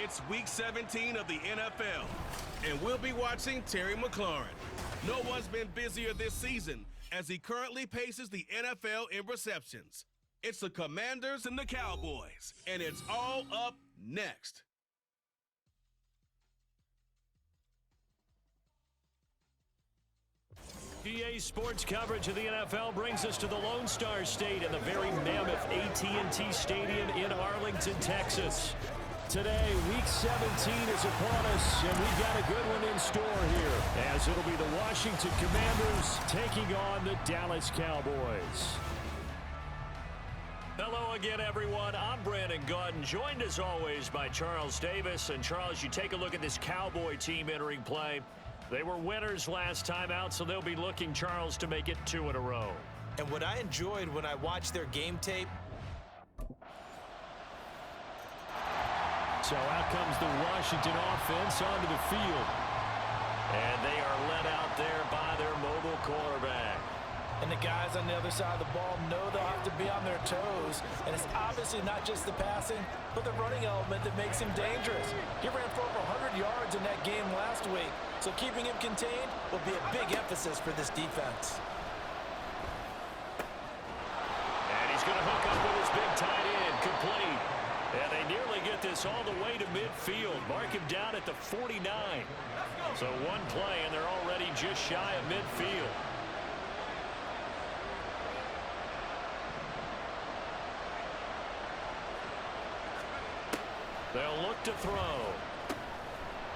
It's Week 17 of the NFL, and we'll be watching Terry McLaurin. No one's been busier this season as he currently paces the NFL in receptions. It's the Commanders and the Cowboys, and it's all up next. EA Sports coverage of the NFL brings us to the Lone Star State and the very mammoth AT&T Stadium in Arlington, Texas. Today, Week 17 is upon us, and we've got a good one in store here, as it'll be the Washington Commanders taking on the Dallas Cowboys. Hello again, everyone. I'm Brandon Gautin, joined as always by Charles Davis. And Charles, you take a look at this Cowboy team entering play. They were winners last time out, so they'll be looking, Charles, to make it 2 in a row. And what I enjoyed when I watched their game tape. So out comes the Washington offense onto the field. And they are led out there by their mobile quarterback. And the guys on the other side of the ball know they'll have to be on their toes. And it's obviously not just the passing, but the running element that makes him dangerous. He ran for over 100 yards in that game last week. So keeping him contained will be a big emphasis for this defense. And he's going to hook up with his big tight end, complete. And they nearly get this all the way to midfield. Mark him down at the 49. So one play, and they're already just shy of midfield. They'll look to throw.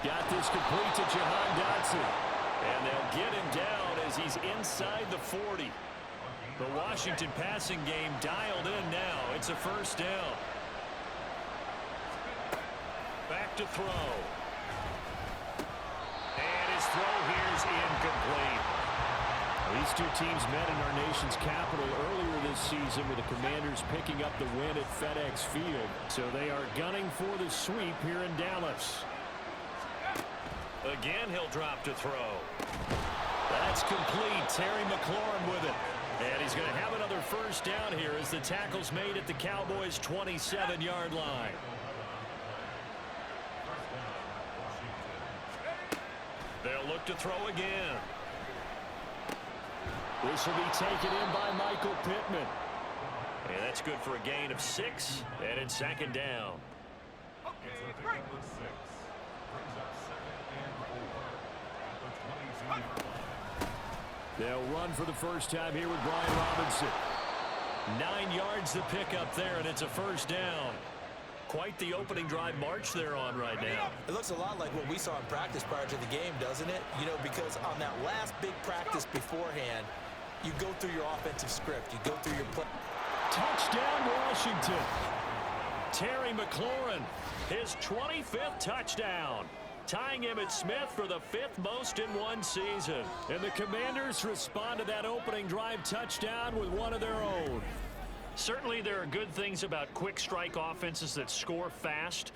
Got this complete to Jahan Dotson. And they'll get him down as he's inside the 40. The Washington passing game dialed in now. It's a first down. Back to throw. And his throw here's incomplete. These two teams met in our nation's capital earlier this season with the Commanders picking up the win at FedEx Field. So they are gunning for the sweep here in Dallas. Again, he'll drop to throw. That's complete. Terry McLaurin with it. And he's going to have another first down here as the tackle's made at the Cowboys' 27-yard line. They'll look to throw again. This will be taken in by Michael Pittman. And that's good for a gain of 6. And it's second down. They'll run for the first time here with Brian Robinson. 9 yards to pick up there, and it's a first down. Quite the opening drive march they're on right now. It looks a lot like what we saw in practice prior to the game, doesn't it? You know, because on that last big practice beforehand, you go through your offensive script. You go through your play. Touchdown, Washington. Terry McLaurin, his 25th touchdown, tying Emmitt Smith for the 5th most in one season. And the Commanders respond to that opening drive touchdown with one of their own. Certainly there are good things about quick strike offenses that score fast,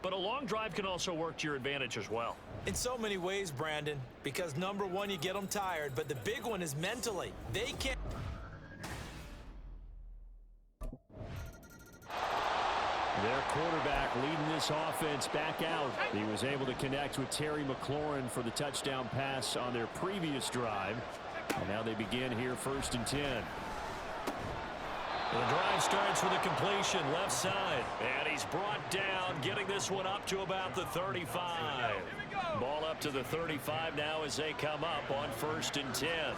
but a long drive can also work to your advantage as well. In so many ways, Brandon, because number one, you get them tired, but the big one is mentally. They can't. Their quarterback leading this offense back out. He was able to connect with Terry McLaurin for the touchdown pass on their previous drive. And now they begin here 1st and 10. The drive starts with a completion left side. And he's brought down, getting this one up to about the 35. Ball up to the 35 now as they come up on 1st and 10.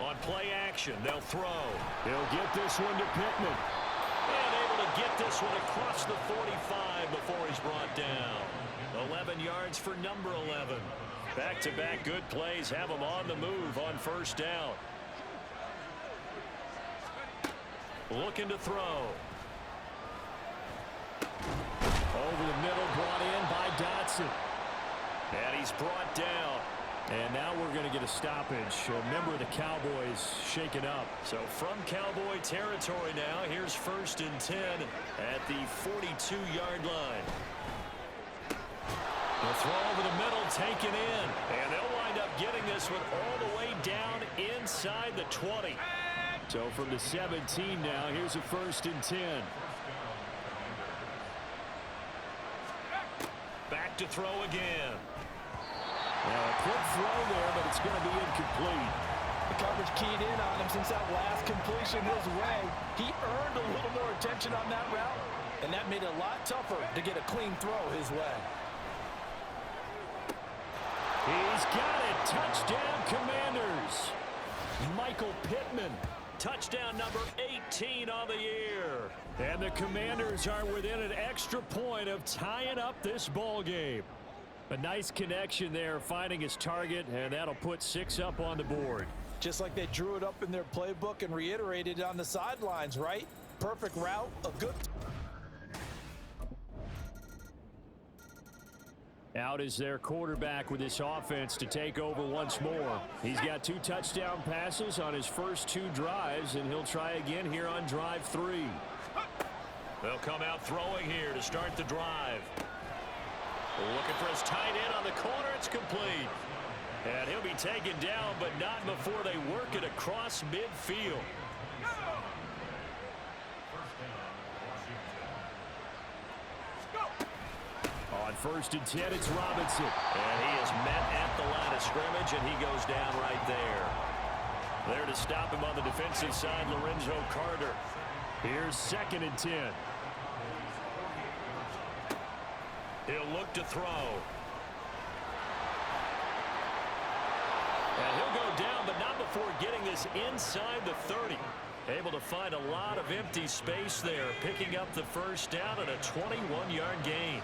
On play action, they'll throw. He'll get this one to Pittman. And able to get this one across the 45 before he's brought down. 11 yards for number 11. Back-to-back good plays have him on the move on 1st down. Looking to throw. Over the middle, brought in by Dotson. And he's brought down. And now we're going to get a stoppage. A member of the Cowboys shaken up. So from Cowboy territory now, here's 1st and 10 at the 42-yard line. The throw over the middle, taken in. And they'll wind up getting this one all the way down inside the 20. So from the 17 now, here's a 1st and 10. to throw again. Now a quick throw there, but it's going to be incomplete. The coverage keyed in on him since that last completion his way. He earned a little more attention on that route, and that made it a lot tougher to get a clean throw his way. He's got it. Touchdown, Commanders. Michael Pittman. Touchdown number 18 on the year. And the Commanders are within an extra point of tying up this ball game. A nice connection there, finding his target, and that'll put 6 up on the board. Just like they drew it up in their playbook and reiterated it on the sidelines, right? Perfect route, a good... Out is their quarterback with this offense to take over once more. He's got 2 touchdown passes on his first 2 drives, and he'll try again here on drive 3. They'll come out throwing here to start the drive. Looking for his tight end on the corner. It's complete. And he'll be taken down, but not before they work it across midfield. On 1st and 10, it's Robinson. And he is met at the line of scrimmage, and he goes down right there. There to stop him on the defensive side, Lorenzo Carter. Here's 2nd and 10. He'll look to throw. And he'll go down, but not before getting this inside the 30. Able to find a lot of empty space there, picking up the first down and a 21-yard gain.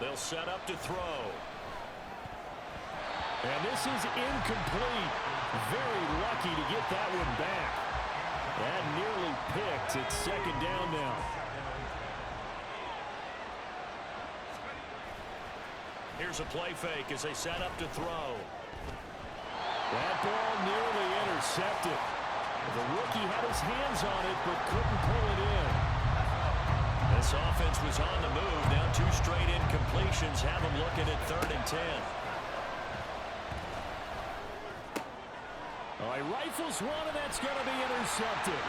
They'll set up to throw. And this is incomplete. Very lucky to get that one back. That nearly picked. It's 2nd down now. Here's a play fake as they set up to throw. That ball nearly intercepted. The rookie had his hands on it but couldn't pull it in. This offense was on the move. Now 2 straight incompletions have them looking at 3rd and 10. All right, rifles one, and that's going to be intercepted.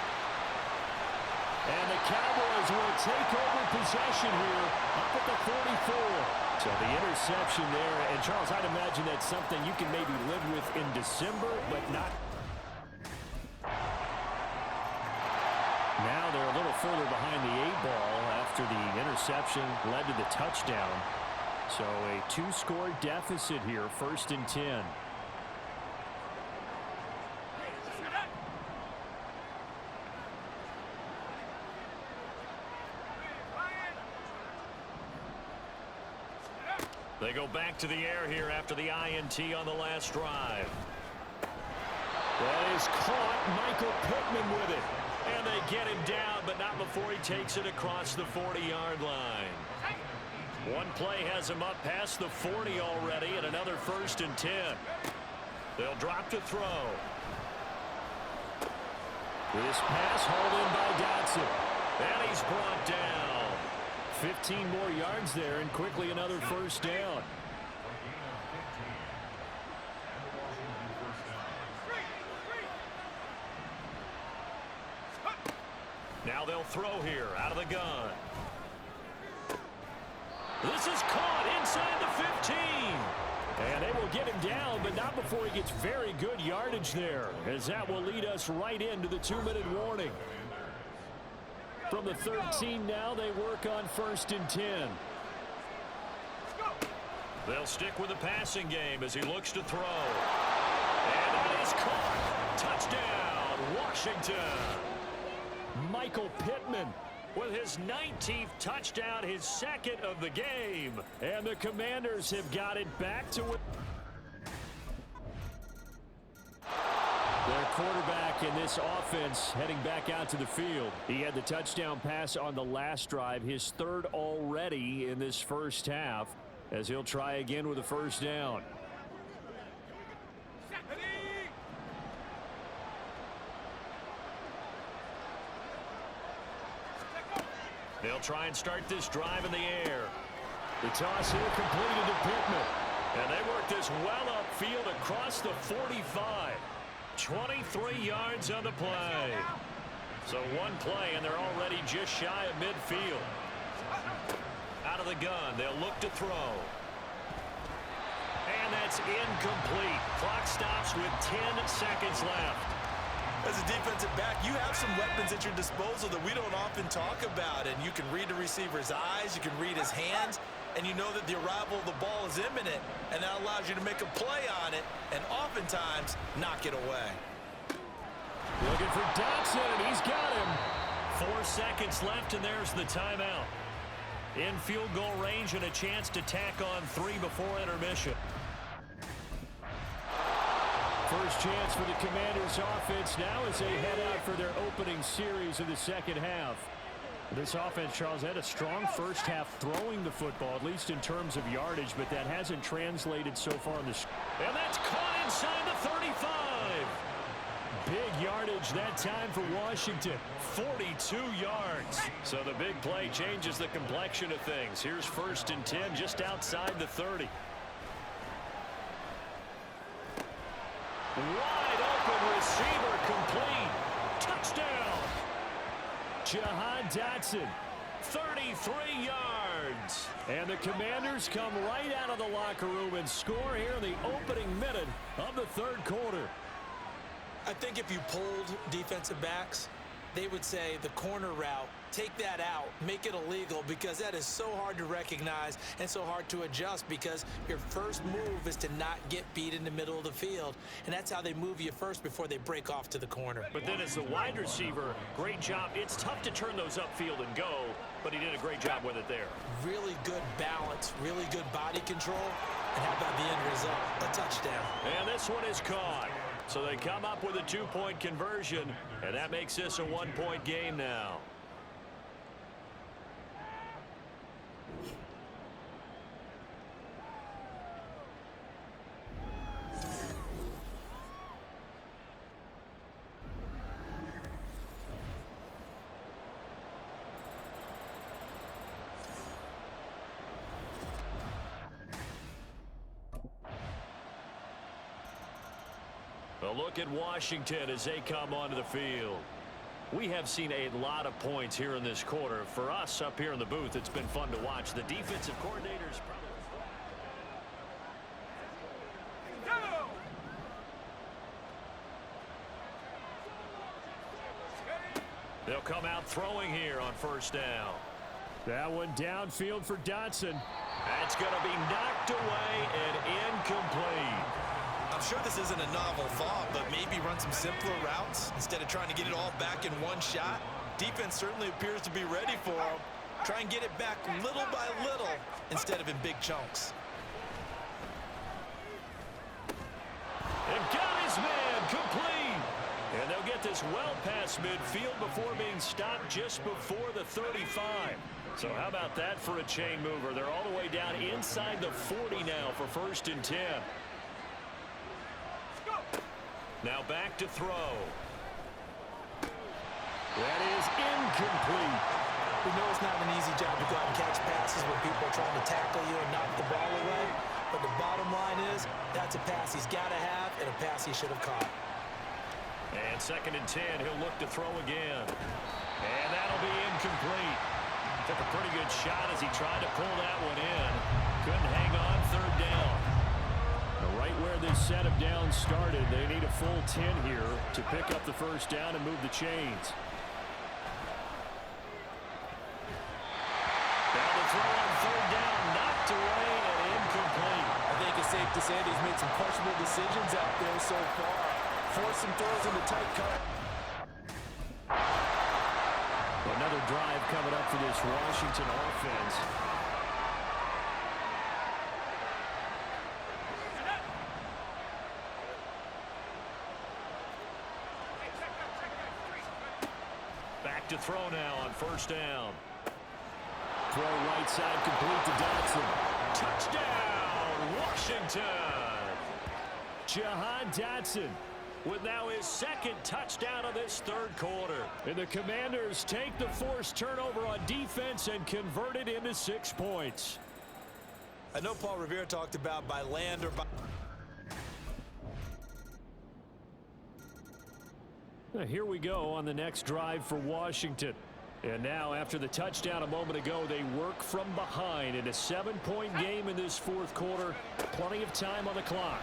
And the Cowboys will take over possession here up at the 44. So the interception there, and Charles, I'd imagine that's something you can maybe live with in December, but not. Now they're a little further behind the 8-ball after the interception led to the touchdown. So a 2-score deficit here, 1st and 10. They go back to the air here after the INT on the last drive. That is caught. Michael Pittman with it. And they get him down, but not before he takes it across the 40-yard line. One play has him up past the 40 already, and another 1st and 10. They'll drop to throw. This pass hauled in by Dotson. And he's brought down. 15 more yards there, and quickly another 1st down. Now they'll throw here out of the gun. This is caught inside the 15. And they will get him down, but not before he gets very good yardage there, as that will lead us right into the 2-minute warning. From the 13 now, they work on 1st and 10. They'll stick with the passing game as he looks to throw. And that is caught. Touchdown, Washington. Michael Pittman with his 19th touchdown, his 2nd of the game. And the Commanders have got it back to it. Their quarterback in this offense heading back out to the field. He had the touchdown pass on the last drive, his 3rd already in this first half, as he'll try again with a 1st down. They'll try and start this drive in the air. The toss here completed to Pittman. And they work this well upfield across the 45. 23 yards on the play. So one play, and they're already just shy of midfield. Out of the gun. They'll look to throw. And that's incomplete. Clock stops with 10 seconds left. As a defensive back, you have some weapons at your disposal that we don't often talk about. And you can read the receiver's eyes, you can read his hands, and you know that the arrival of the ball is imminent, and that allows you to make a play on it and oftentimes knock it away. Looking for Dotson, and he's got him. 4 seconds left, and there's the timeout. In field goal range and a chance to tack on 3 before intermission. First chance for the Commanders offense now as they head out for their opening series of the second half. This offense, Charles, had a strong first half throwing the football, at least in terms of yardage, but that hasn't translated so far in the... And that's caught inside the 35. Big yardage that time for Washington. 42 yards. So the big play changes the complexion of things. Here's 1st and 10 just outside the 30. Wide open receiver complete. Touchdown. Jahan Dotson, 33 yards. And the Commanders come right out of the locker room and score here in the opening minute of the third quarter. I think if you polled defensive backs, they would say the corner route, take that out, make it illegal, because that is so hard to recognize and so hard to adjust, because your first move is to not get beat in the middle of the field, and that's how they move you first before they break off to the corner. But then as the wide receiver, great job. It's tough to turn those upfield and go, but he did a great job with it there. Really good balance, really good body control, and how about the end result? A touchdown. And this one is caught. So they come up with a 2-point conversion, and that makes this a 1-point game now. A look at Washington as they come onto the field. We have seen a lot of points here in this quarter. For us up here in the booth, it's been fun to watch. The defensive coordinators probably... They'll come out throwing here on 1st down. That one downfield for Dotson. That's going to be knocked away and incomplete. I'm sure this isn't a novel thought, but maybe run some simpler routes instead of trying to get it all back in one shot. Defense certainly appears to be ready for him. Try and get it back little by little instead of in big chunks. And got his man complete. And they'll get this well past midfield before being stopped just before the 35. So how about that for a chain mover? They're all the way down inside the 40 now for 1st and 10. Now back to throw. That is incomplete. We know it's not an easy job to go out and catch passes when people are trying to tackle you and knock the ball away. But the bottom line is, that's a pass he's got to have and a pass he should have caught. And 2nd and 10, he'll look to throw again. And that'll be incomplete. Took a pretty good shot as he tried to pull that one in. Couldn't hang on 3rd down. Right where this set of downs started, they need a full 10 here to pick up the 1st down and move the chains. Now the throw on 3rd down, knocked away and incomplete. I think it's safe to say that he's made some questionable decisions out there so far. Forced some throws into tight cover. Another drive coming up for this Washington offense. To throw now on 1st down. Throw right side complete to Dotson. Touchdown, Washington. Jahan Dotson with now his 2nd touchdown of this 3rd quarter. And the Commanders take the forced turnover on defense and convert it into 6 points. I know Paul Revere talked about by land or by... Here we go on the next drive for Washington. And now, after the touchdown a moment ago, they work from behind in a 7-point game in this fourth quarter. Plenty of time on the clock.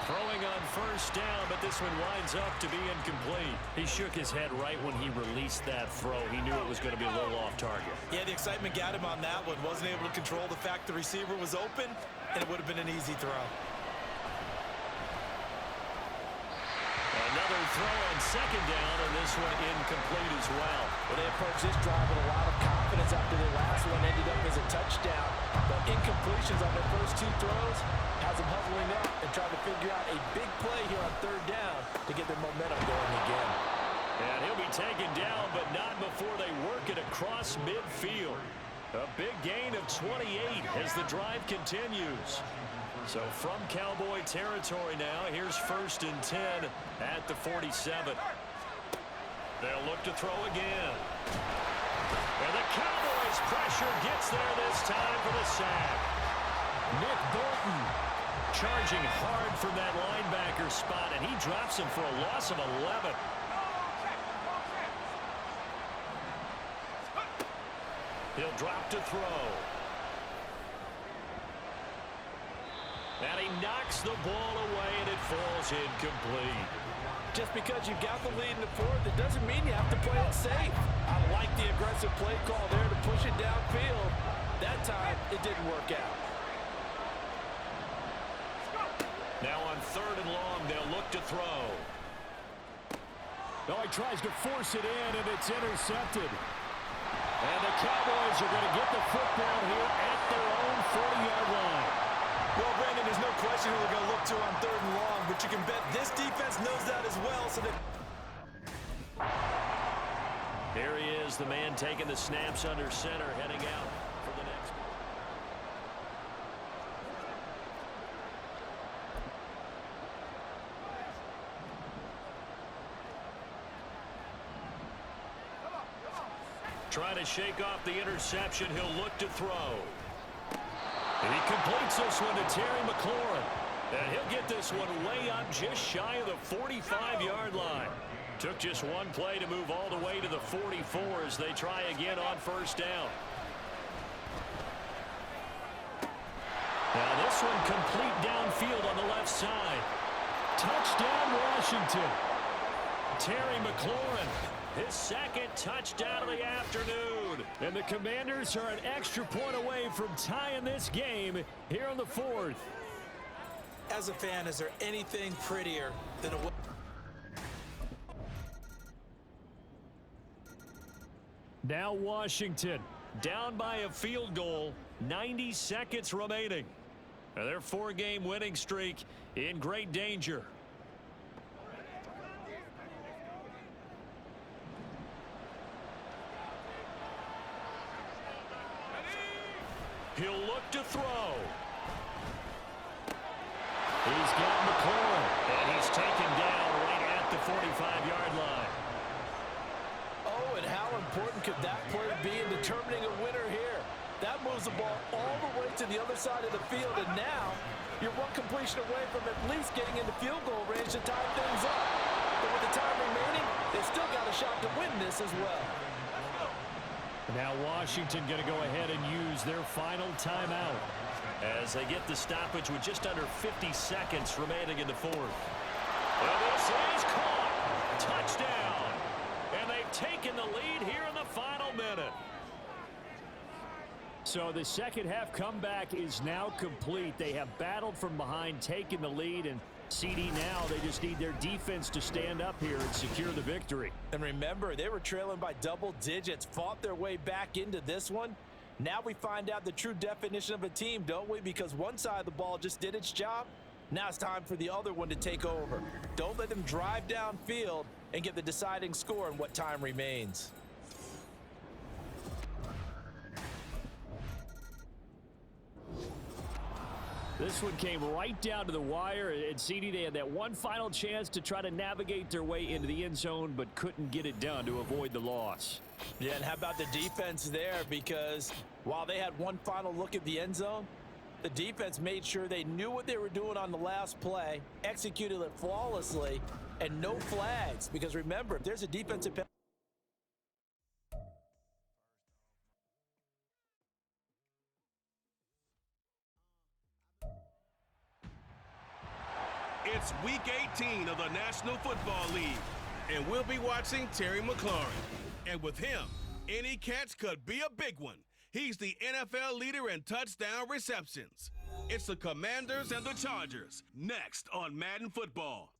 Throwing on first down, but this one winds up to be incomplete. He shook his head right when he released that throw. He knew it was going to be a little off target. Yeah, the excitement got him on that one. Wasn't able to control the fact the receiver was open, and it would have been an easy throw. Another throw on second down, and this one incomplete as well. Well, they approached this drive with a lot of confidence after their last one ended up as a touchdown. But incompletions on their first two throws has them huddling up and trying to figure out a big play here on third down to get their momentum going again. And he'll be taken down, but not before they work it across midfield. A big gain of 28 as the drive continues. So from Cowboy territory now, here's 1st and 10 at the 47. They'll look to throw again. And the Cowboys' pressure gets there this time for the sack. Nick Bolton charging hard from that linebacker spot, and he drops him for a loss of 11. He'll drop to throw. And he knocks the ball away, and it falls incomplete. Just because you've got the lead in the fourth, it doesn't mean you have to play it safe. I like the aggressive play call there to push it downfield. That time, it didn't work out. Now on 3rd and long, they'll look to throw. Oh, he tries to force it in, and it's intercepted. And the Cowboys are going to get the football here at their own 40-yard line. Well, Brandon, there's no question who they're going to look to on 3rd and long, but you can bet this defense knows that as well. So Here he is, the man taking the snaps under center, heading out for the next. Trying to shake off the interception, he'll look to throw. And he completes this one to Terry McLaurin. And he'll get this one way up just shy of the 45-yard line. Took just one play to move all the way to the 44 as they try again on first down. Now this one complete downfield on the left side. Touchdown Washington. Terry McLaurin, his second touchdown of the afternoon. And the Commanders are an extra point away from tying this game here in the fourth. as a fan, is there anything prettier than a... Now Washington down by a field goal, 90 seconds remaining. And their four-game winning streak in great danger. He'll look to throw. He's got McLaurin, and he's taken down right at the 45-yard line. Oh, and how important could that play be in determining a winner here? That moves the ball all the way to the other side of the field, and now you're one completion away from at least getting into field goal range to tie things up. But with the time remaining, they've still got a shot to win this as well. Now Washington going to go ahead and use their final timeout as they get the stoppage with just under 50 seconds remaining in the fourth. And this is caught. Touchdown. And they've taken the lead here in the final minute. So the second half comeback is now complete. They have battled from behind, taken the lead, and CD now, they just need their defense to stand up here and secure the victory. And remember, they were trailing by double digits, fought their way back into this one. Now we find out the true definition of a team, don't we? Because one side of the ball just did its job. Now it's time for the other one to take over. Don't let them drive downfield and get the deciding score in what time remains. This one came right down to the wire. At CD, they had that one final chance to try to navigate their way into the end zone, but couldn't get it done to avoid the loss. Yeah, and how about the defense there? Because while they had one final look at the end zone, the defense made sure they knew what they were doing on the last play, executed it flawlessly, and no flags. Because remember, if there's a defensive penalty, It's Week 18 of the National Football League, and we'll be watching Terry McLaurin. And with him, any catch could be a big one. He's the NFL leader in touchdown receptions. It's the Commanders and the Chargers, next on Madden Football.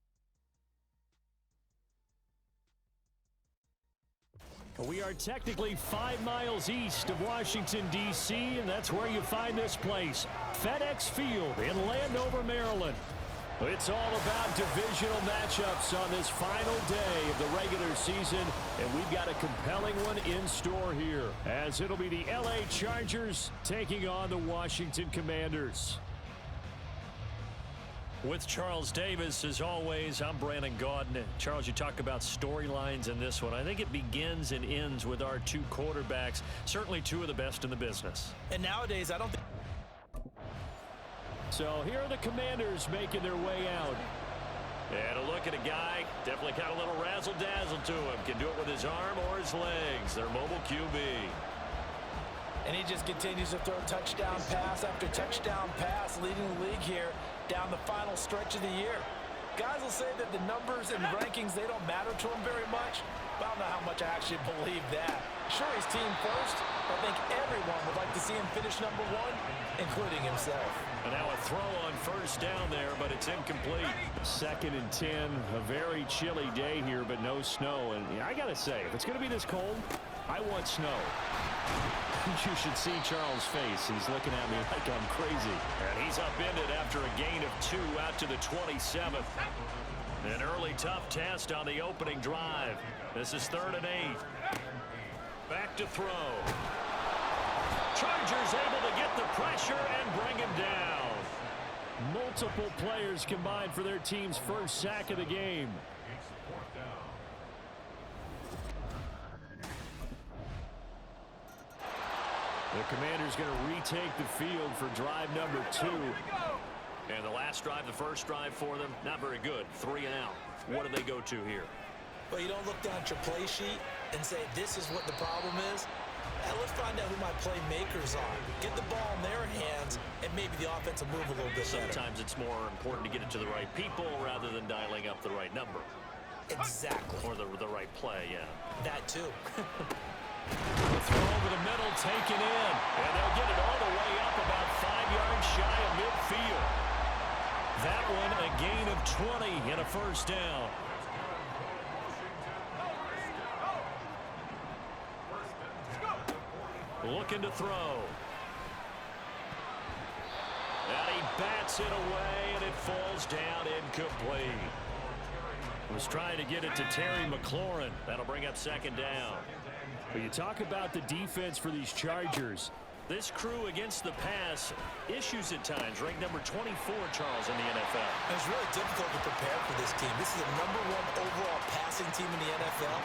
We are technically 5 miles east of Washington, D.C., and that's where you find this place, FedEx Field in Landover, Maryland. It's all about divisional matchups on this final day of the regular season, and we've got a compelling one in store here, as it'll be the L.A. Chargers taking on the Washington Commanders. With Charles Davis, as always, I'm Brandon Gaudin. Charles, you talk about storylines in this one. I think it begins and ends with our two quarterbacks, certainly two of the best in the business. And nowadays, I don't think... So here are the Commanders making their way out. And a look at a guy, definitely got a little razzle-dazzle to him. Can do it with his arm or his legs. Their mobile QB. And he just continues to throw touchdown pass after touchdown pass, leading the league here down the final stretch of the year. Guys will say that the numbers and rankings, they don't matter to him very much, but I don't know how much I actually believe that. Sure, he's team first, but I think everyone would like to see him finish #1, including himself. And now a throw on first down there, but it's incomplete. 2nd and 10, a very chilly day here, but no snow. And I got to say, if it's going to be this cold, I want snow. You should see Charles' face. He's looking at me like I'm crazy. And he's upended after a gain of 2 out to the 27th. An early tough test on the opening drive. This is 3rd and 8. Back to throw. Chargers able to get the pressure and bring him down. Multiple players combined for their team's first sack of the game. The Commanders going to retake the field for drive number 2. And the last drive, the first drive for them, not very good. 3 and out. What do they go to here? Well, you don't look down at your play sheet and say, this is what the problem is. Let's find out who my playmakers are. Get the ball in their hands, and maybe the offense will move a little bit better. Sometimes it's more important to get it to the right people rather than dialing up the right number. Exactly. Or the right play, yeah. That too. The throw over the middle taken in. And they'll get it all the way up about 5 yards shy of midfield. That one a gain of 20 and a first down. Looking to throw. And he bats it away, and it falls down incomplete. Was trying to get it to Terry McLaurin. That'll bring up 2nd down. But you talk about the defense for these Chargers. This crew against the pass, issues at times. Ranked number 24, Charles, in the NFL. It's really difficult to prepare for this team. This is the #1 overall passing team in the NFL.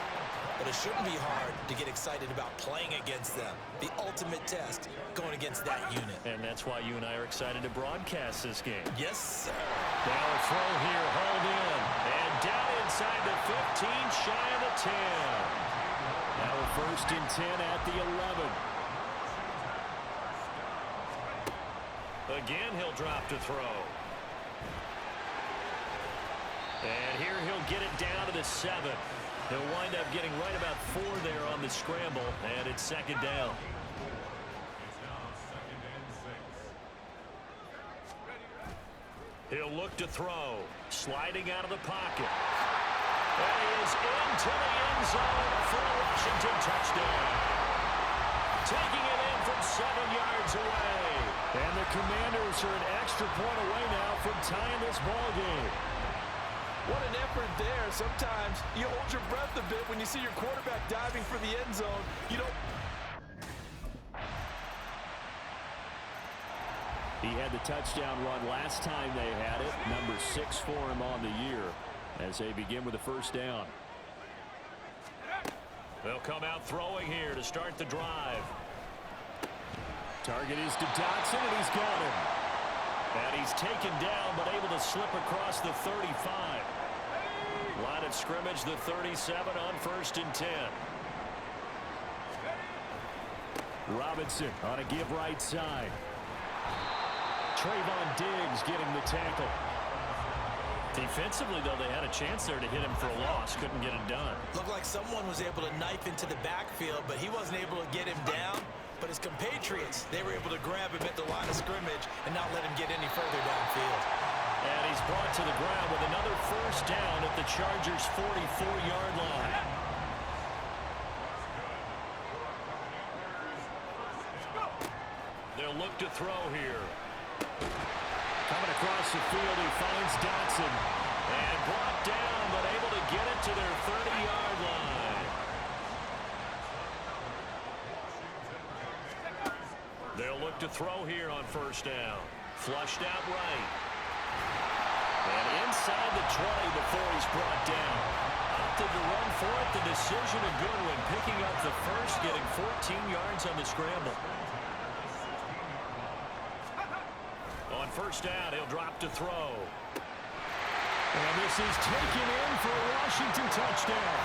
But it shouldn't be hard to get excited about playing against them. The ultimate test going against that unit. And that's why you and I are excited to broadcast this game. Yes, sir. Now a throw here, hauled in. And down inside the 15, shy of the 10. Now a 1st and 10 at the 11. Again, he'll drop to throw. And here he'll get it down to the 7. He'll wind up getting right about 4 there on the scramble, and it's 2nd down. He'll look to throw, sliding out of the pocket. And he is into the end zone for a Washington touchdown. Taking it in from 7 yards away. And the Commanders are an extra point away now from tying this ball game. What an effort there. Sometimes you hold your breath a bit when you see your quarterback diving for the end zone. You don't... He had the touchdown run last time they had it. Number 6 for him on the year as they begin with the first down. They'll come out throwing here to start the drive. Target is to Dotson, and he's got him. And he's taken down, but able to slip across the 35. Line of scrimmage, the 37 on 1st and 10. Robinson on a give right side. Trayvon Diggs getting the tackle. Defensively, though, they had a chance there to hit him for a loss. Couldn't get it done. Looked like someone was able to knife into the backfield, but he wasn't able to get him down. But his compatriots, they were able to grab him at the line of scrimmage and not let him get any further downfield. And he's brought to the ground with another first down at the Chargers' 44-yard line. They'll look to throw here. Coming across the field, he finds Dotson. And brought down, but able to get it to their 30-yard line. They'll look to throw here on first down. Flushed out right. And inside the 20 before he's brought down. Opted to run for it. The decision a good one. Picking up the first, getting 14 yards on the scramble. On first down, he'll drop to throw. And this is taken in for a Washington touchdown.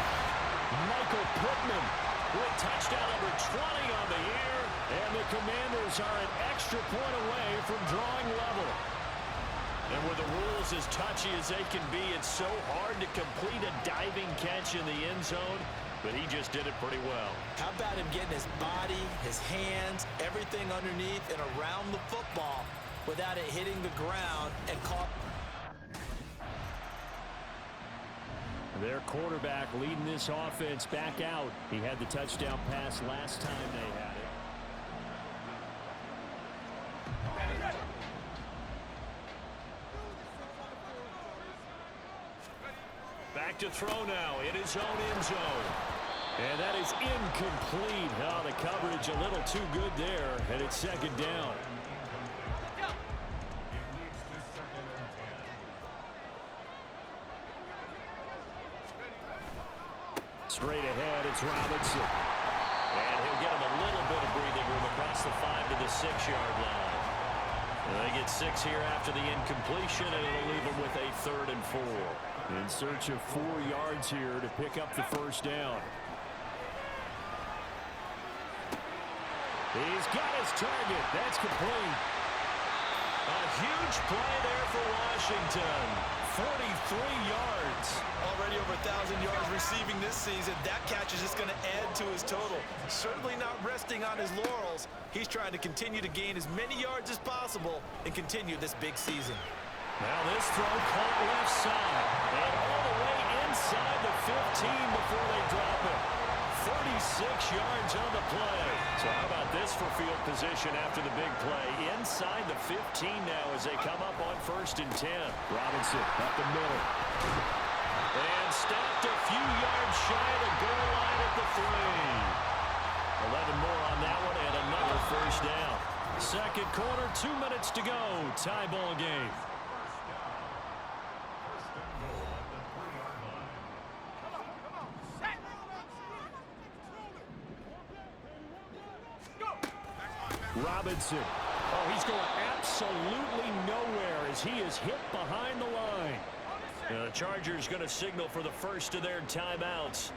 Michael Pittman with touchdown number 20 on the year. And the Commanders are an extra point away from drawing level. And with the rules as touchy as they can be, it's so hard to complete a diving catch in the end zone. But he just did it pretty well. How about him getting his body, his hands, everything underneath and around the football without it hitting the ground and caught. Their quarterback leading this offense back out. He had the touchdown pass last time they had it. Back to throw now in his own end zone. And that is incomplete. Oh, the coverage a little too good there, and it's second down. Straight ahead, it's Robinson. And he'll get him a little bit of breathing room across the 5 to the 6-yard line. And they get 6 here after the incompletion, and it'll leave them with a 3rd and 4. In search of 4 yards here to pick up the first down. He's got his target. That's complete. A huge play there for Washington. 43 yards. Already over 1,000 yards receiving this season. That catch is just going to add to his total. Certainly not resting on his laurels. He's trying to continue to gain as many yards as possible and continue this big season. Now this throw caught left side. And all the way inside the 15 before they drop it. 36 yards on the play. So how about this for field position after the big play? Inside the 15 now as they come up on 1st and 10. Robinson up the middle. And stopped a few yards shy of the goal line at the 3. 11 more on that one and another first down. Second quarter, 2 minutes to go. Tie ball game. Robinson. Oh, he's going absolutely nowhere as he is hit behind the line. The Chargers going to signal for the first of their timeouts.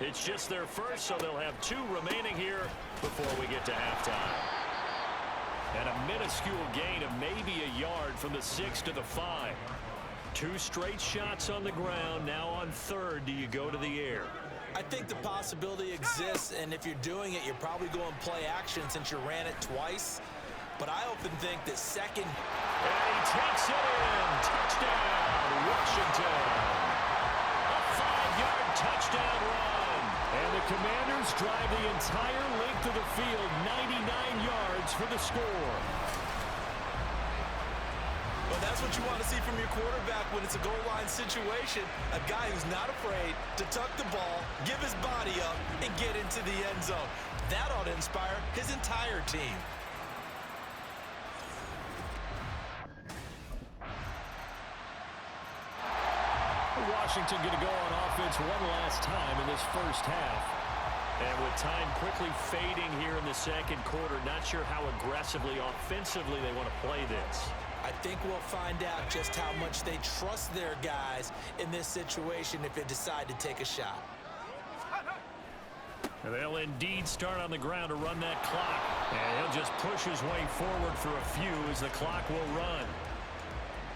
It's just their first, so they'll have 2 remaining here before we get to halftime. And a minuscule gain of maybe a yard from the 6 to the 5. 2 straight shots on the ground. Now on 3rd, do you go to the air? I think the possibility exists, and if you're doing it, you're probably going play action since you ran it twice. But I often think that second. And he takes it in. Touchdown, Washington. A 5-yard touchdown run. And the Commanders drive the entire length of the field, 99 yards for the score. Well, that's what you want to see from your quarterback when it's a goal line situation. A guy who's not afraid to tuck the ball, give his body up, and get into the end zone. That ought to inspire his entire team. Washington going to go on offense one last time in this first half. And with time quickly fading here in the second quarter, not sure how aggressively, offensively they want to play this. I think we'll find out just how much they trust their guys in this situation if they decide to take a shot. And they'll indeed start on the ground to run that clock. And he'll just push his way forward for a few as the clock will run.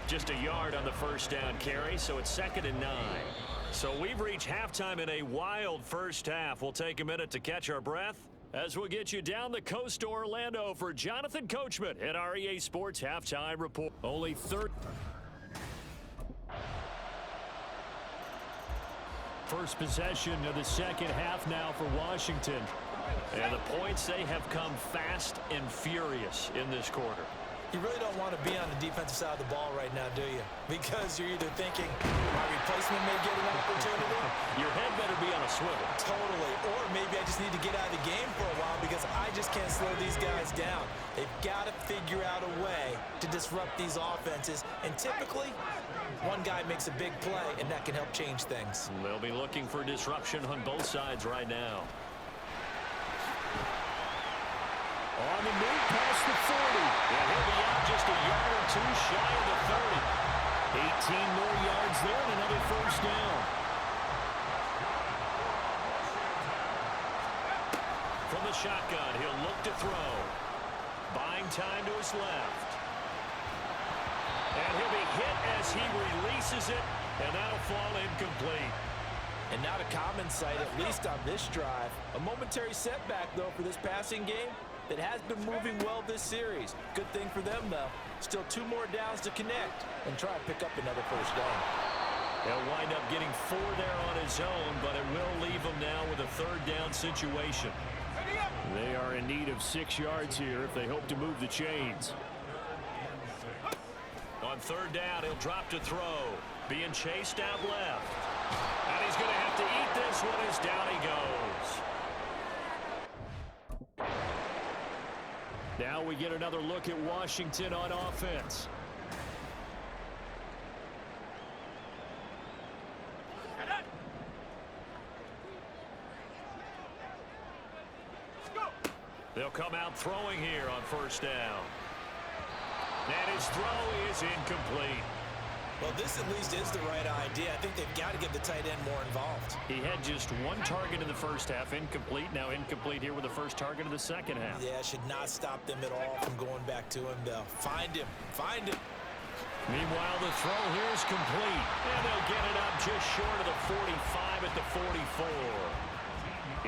Just a yard on the first down carry, so it's 2nd and 9. So we've reached halftime in a wild first half. We'll take a minute to catch our breath as we'll get you down the coast to Orlando for Jonathan Coachman at our EA Sports Halftime Report. Only third. First possession of the second half now for Washington. And the points, they have come fast and furious in this quarter. You really don't want to be on the defensive side of the ball right now, do you? Because you're either thinking, my replacement may get an opportunity. Your head better be on a swivel. Totally. Or maybe I just need to get out of the game for a while because I just can't slow these guys down. They've got to figure out a way to disrupt these offenses. And typically, one guy makes a big play, and that can help change things. They'll be looking for disruption on both sides right now. On the move past the 40. And he'll be out just a yard or two shy of the 30. 18 more yards there and another first down. From the shotgun, he'll look to throw. Buying time to his left. And he'll be hit as he releases it, and that'll fall incomplete. And not a common sight, at least on this drive. A momentary setback, though, for this passing game that has been moving well this series. Good thing for them, though. Still 2 more downs to connect and try to pick up another first down. He'll wind up getting 4 there on his own, but it will leave him now with a 3rd down situation. They are in need of 6 yards here if they hope to move the chains. On 3rd down, he'll drop to throw. Being chased out left. And he's going to have to eat this one as down he goes. Now we get another look at Washington on offense. They'll come out throwing here on 1st down. And his throw is incomplete. Well, this at least is the right idea. I think they've got to get the tight end more involved. He had just 1 target in the first half, incomplete. Now incomplete here with the first target of the second half. Yeah, should not stop them at all from going back to him, though. Find him. Find him. Meanwhile, the throw here is complete. And they'll get it up just short of the 45 at the 44.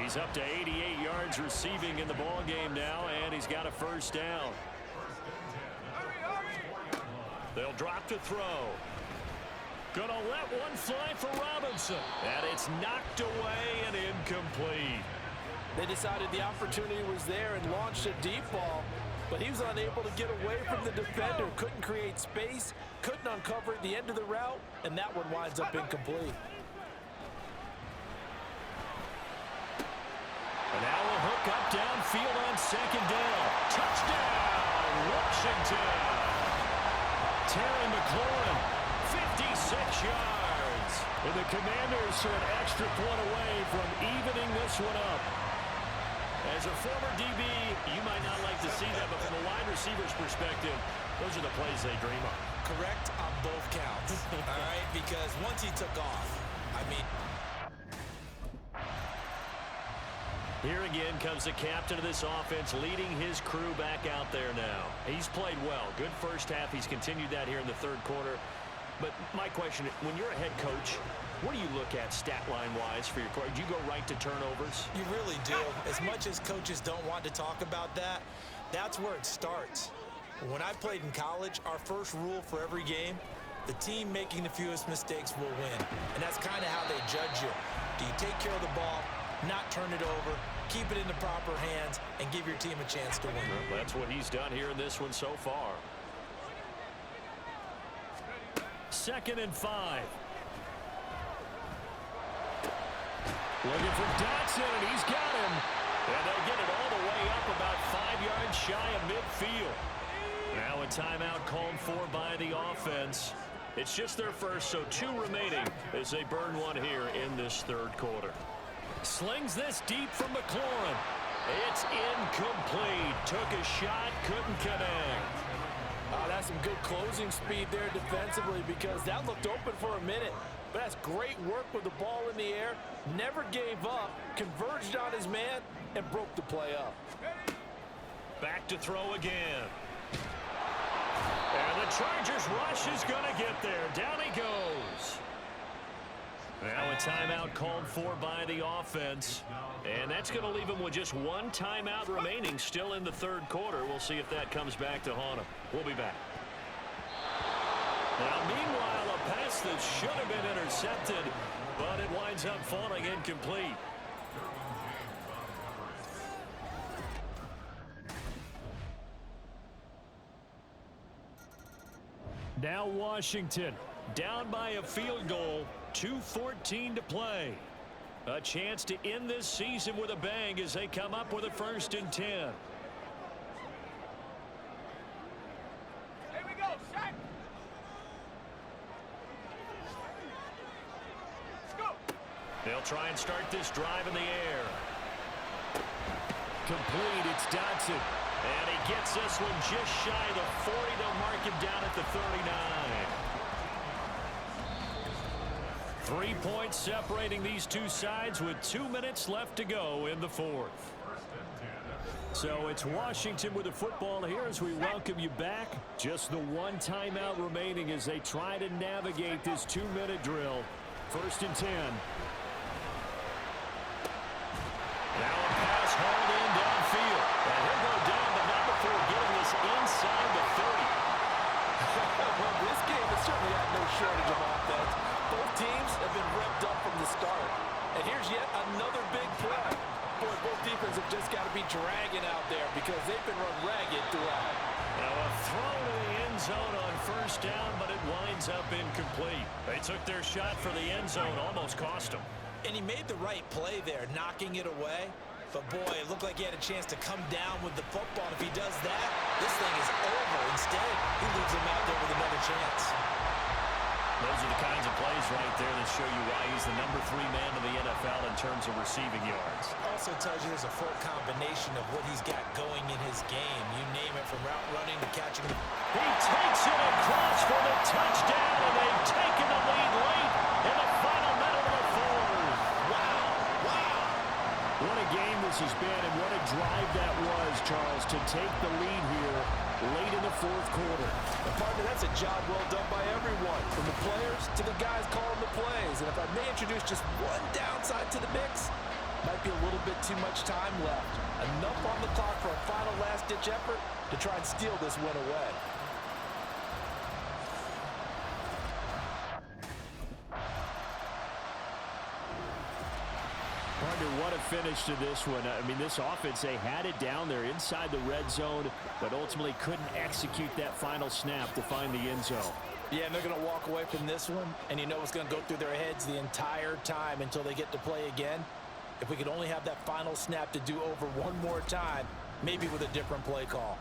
He's up to 88 yards receiving in the ball game now, and he's got a first down. They'll drop to throw. Gonna let one fly for Robinson. And it's knocked away and incomplete. They decided the opportunity was there and launched a deep ball, but he was unable to get away from the defender. Couldn't create space, couldn't uncover at the end of the route, and that one winds up incomplete. And now a hook up downfield on 2nd down. Touchdown, Washington. Terry McLaurin, 56 yards. And the Commanders are an extra point away from evening this one up. As a former DB, you might not like to see that, but from a wide receiver's perspective, those are the plays they dream of. Correct on both counts, all right? Because once he took off, I mean... Here again comes the captain of this offense, leading his crew back out there now. He's played well. Good first half. He's continued that here in the 3rd quarter. But my question, when you're a head coach, what do you look at stat line-wise for your quarter? Do you go right to turnovers? You really do. As much as coaches don't want to talk about that, that's where it starts. When I played in college, our first rule for every game, the team making the fewest mistakes will win. And that's kind of how they judge you. Do you take care of the ball, not turn it over, keep it in the proper hands, and give your team a chance to win? Well, that's what he's done here in this one so far. 2nd and 5. Looking for Dotson, and he's got him. And they'll get it all the way up about 5 yards shy of midfield. Now a timeout called for by the offense. It's just their first, so 2 remaining as they burn one here in this 3rd quarter. Slings this deep from McLaurin. It's incomplete. Took a shot, couldn't connect. That's some good closing speed there defensively because that looked open for a minute. But that's great work with the ball in the air. Never gave up, converged on his man, and broke the play up. Back to throw again. And the Chargers rush is going to get there. Down he goes. Now a timeout called for by the offense. And that's going to leave him with just one timeout remaining still in the third quarter. We'll see if that comes back to haunt him. We'll be back. Now, meanwhile, a pass that should have been intercepted, but it winds up falling incomplete. Now Washington down by a field goal, 2:14 to play. A chance to end this season with a bang as they come up with a 1st and 10. Here we go, set. Let's go. They'll try and start this drive in the air. Complete, it's Dodson. And he gets this one just shy of the 40. They'll mark him down at the 39. 3 points separating these two sides with 2 minutes left to go in the fourth. So it's Washington with the football here as we welcome you back. Just the one timeout remaining as they try to navigate this 2-minute drill. 1st and 10. Now a pass hauled in downfield. And he'll go down, but not before getting this inside the 30. Well, this game has certainly had no shortage of offense. Both teams have been revved up from the start. And here's yet another big play. Boy, both defenses have just got to be dragging out there because they've been run ragged throughout. Now a throw to the end zone on 1st down, but it winds up incomplete. They took their shot for the end zone, almost cost them. And he made the right play there, knocking it away. But, boy, it looked like he had a chance to come down with the football. And if he does that, this thing is over. Instead, he leaves him out there with another chance. Those are the kinds of plays right there that show you why he's the number 3 man in the NFL in terms of receiving yards. Also tells you there's a full combination of what he's got going in his game. You name it, from route running to catching. He takes it across for the touchdown, and they've taken the lead late in the final minute of the fourth. Wow, wow. What a game this has been, and what a drive that was, Charles, to take the lead here late in the fourth quarter. And partner, that's a job well done by everyone, from the players to the guys calling the plays. And if I may introduce just one downside to the mix, might be a little bit too much time left. Enough on the clock for a final last-ditch effort to try and steal this win away. Partner, what a finish to this one. I mean, this offense, they had it down there inside the red zone, but ultimately couldn't execute that final snap to find the end zone. Yeah, and they're going to walk away from this one, and you know what's going to go through their heads the entire time until they get to play again. If we could only have that final snap to do over one more time, maybe with a different play call.